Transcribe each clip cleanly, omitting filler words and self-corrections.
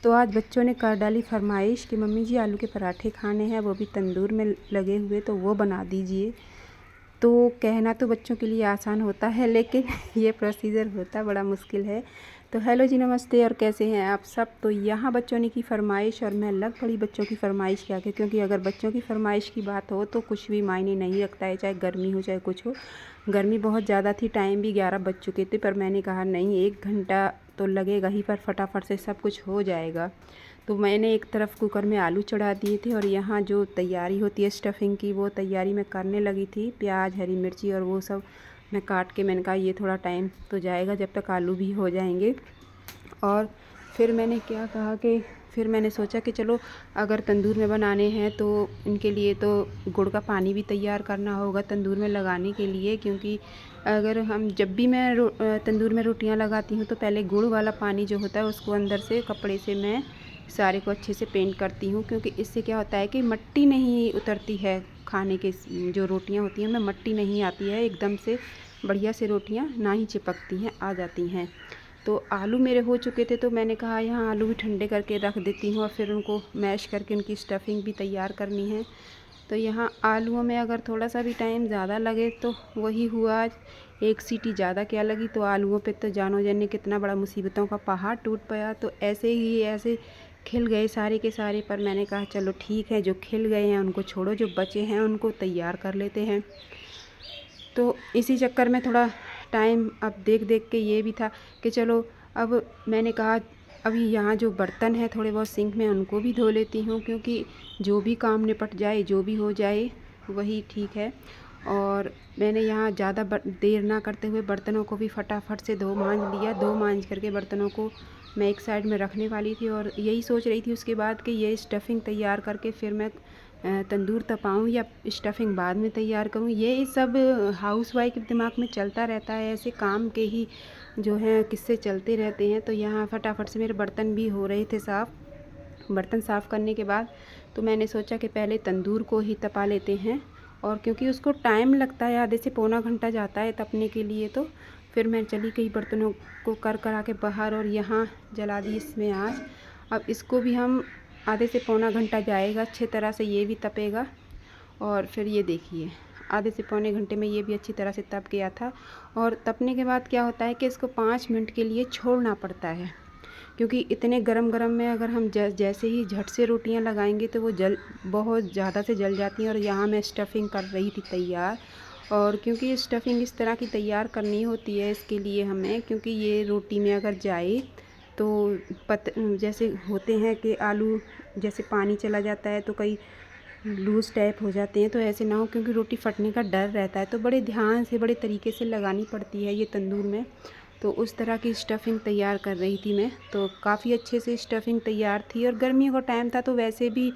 तो आज बच्चों ने कर डाली फरमाइश कि मम्मी जी आलू के पराठे खाने हैं, वो भी तंदूर में लगे हुए, तो वो बना दीजिए। तो कहना तो बच्चों के लिए आसान होता है, लेकिन ये प्रोसीजर होता बड़ा मुश्किल है। तो हेलो जी, नमस्ते, और कैसे हैं आप सब। तो यहाँ बच्चों ने की फ़रमाइश और मैं लग पड़ी बच्चों की फ़रमाइश के आगे, क्योंकि अगर बच्चों की फ़रमाइश की बात हो तो कुछ भी मायने नहीं रखता है, चाहे गर्मी हो चाहे कुछ हो। गर्मी बहुत ज़्यादा थी, टाइम भी 11 बज चुके थे, पर मैंने कहा नहीं, 1 घंटा तो लगेगा ही, पर फटाफट से सब कुछ हो जाएगा। तो मैंने एक तरफ कुकर में आलू चढ़ा दिए थे और यहाँ जो तैयारी होती है स्टफ़िंग की, वो तैयारी मैं करने लगी थी। प्याज, हरी मिर्ची और वो सब मैं काट के, मैंने कहा ये थोड़ा टाइम तो जाएगा जब तक आलू भी हो जाएंगे। और फिर मैंने क्या कहा कि फिर मैंने सोचा कि चलो अगर तंदूर में बनाने हैं तो इनके लिए तो गुड़ का पानी भी तैयार करना होगा तंदूर में लगाने के लिए, क्योंकि अगर हम जब भी मैं तंदूर में रोटियां लगाती हूँ तो पहले गुड़ वाला पानी जो होता है उसको अंदर से कपड़े से मैं सारे को अच्छे से पेंट करती हूँ, क्योंकि इससे क्या होता है कि मिट्टी नहीं उतरती है खाने के, जो रोटियां होती हैं उनमें मिट्टी नहीं आती है, एकदम से बढ़िया से रोटियां ना ही चिपकती हैं, आ जाती हैं। तो आलू मेरे हो चुके थे, तो मैंने कहा यहाँ आलू भी ठंडे करके रख देती हूँ और फिर उनको मैश करके उनकी स्टफ़िंग भी तैयार करनी है। तो यहाँ आलूओं में अगर थोड़ा सा भी टाइम ज़्यादा लगे तो वही हुआ, आज एक सीटी ज़्यादा क्या लगी, तो आलूओं पे तो जानो जाने कितना बड़ा मुसीबतों का पहाड़ टूट पड़ा। तो ऐसे खिल गए सारे के सारे, पर मैंने कहा चलो ठीक है, जो खिल गए हैं उनको छोड़ो, जो बचे हैं उनको तैयार कर लेते हैं। तो इसी चक्कर में थोड़ा टाइम अब देख देख के ये भी था कि चलो, अब मैंने कहा अभी यहाँ जो बर्तन है थोड़े बहुत सिंक में उनको भी धो लेती हूँ, क्योंकि जो भी काम निपट जाए, जो भी हो जाए वही ठीक है। और मैंने यहाँ ज़्यादा देर ना करते हुए बर्तनों को भी फटाफट से धो मांज लिया। धो मांज करके बर्तनों को मैं एक साइड में रखने वाली थी और यही सोच रही थी उसके बाद कि ये स्टफ़िंग तैयार करके फिर मैं तंदूर तपाऊँ या स्टफ़िंग बाद में तैयार करूँ। ये सब हाउसवाइफ के दिमाग में चलता रहता है, ऐसे काम के ही जो हैं किस्से चलते रहते हैं। तो यहाँ फटाफट से मेरे बर्तन भी हो रहे थे साफ़। बर्तन साफ़ करने के बाद तो मैंने सोचा कि पहले तंदूर को ही तपा लेते हैं, और क्योंकि उसको टाइम लगता है, आधे से पौना घंटा जाता है तपने के लिए, तो फिर मैं चली गई बर्तनों को कर करा के बाहर और यहाँ जला दी इसमें आँच। अब इसको भी हम आधे से पौना घंटा जाएगा, अच्छी तरह से ये भी तपेगा। और फिर ये देखिए, आधे से पौने घंटे में ये भी अच्छी तरह से तप गया था। और तपने के बाद क्या होता है कि इसको 5 मिनट के लिए छोड़ना पड़ता है, क्योंकि इतने गरम गरम में अगर हम जैसे ही झट से रोटियां लगाएंगे तो वो बहुत ज़्यादा से जल जाती हैं। और यहाँ मैं स्टफ़िंग कर रही थी तैयार, और क्योंकि स्टफ़िंग इस तरह की तैयार करनी होती है इसके लिए हमें, क्योंकि ये रोटी में अगर जाए तो जैसे होते हैं कि आलू जैसे पानी चला जाता है तो कई लूज़ टाइप हो जाते हैं, तो ऐसे ना हो, क्योंकि रोटी फटने का डर रहता है। तो बड़े ध्यान से बड़े तरीके से लगानी पड़ती है ये तंदूर में। तो उस तरह की स्टफ़िंग तैयार कर रही थी मैं, तो काफ़ी अच्छे से स्टफ़िंग तैयार थी। और गर्मियों का टाइम था तो वैसे भी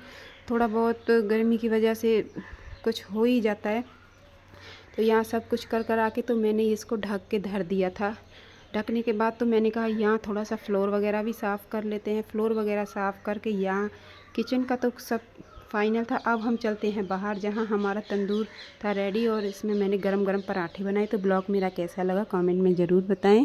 थोड़ा बहुत गर्मी की वजह से कुछ हो ही जाता है। तो यहाँ सब कुछ कर कर आके तो मैंने इसको ढक के धर दिया था। ढकने के बाद तो मैंने कहा यहाँ थोड़ा सा फ्लोर वगैरह भी साफ़ कर लेते हैं। फ्लोर वगैरह साफ़ करके यहाँ किचन का तो सब फाइनल था। अब हम चलते हैं बाहर, जहाँ हमारा तंदूर था रेडी और इसमें मैंने गरम गरम पराठे बनाए। तो ब्लॉग मेरा कैसा लगा कमेंट में ज़रूर बताएं।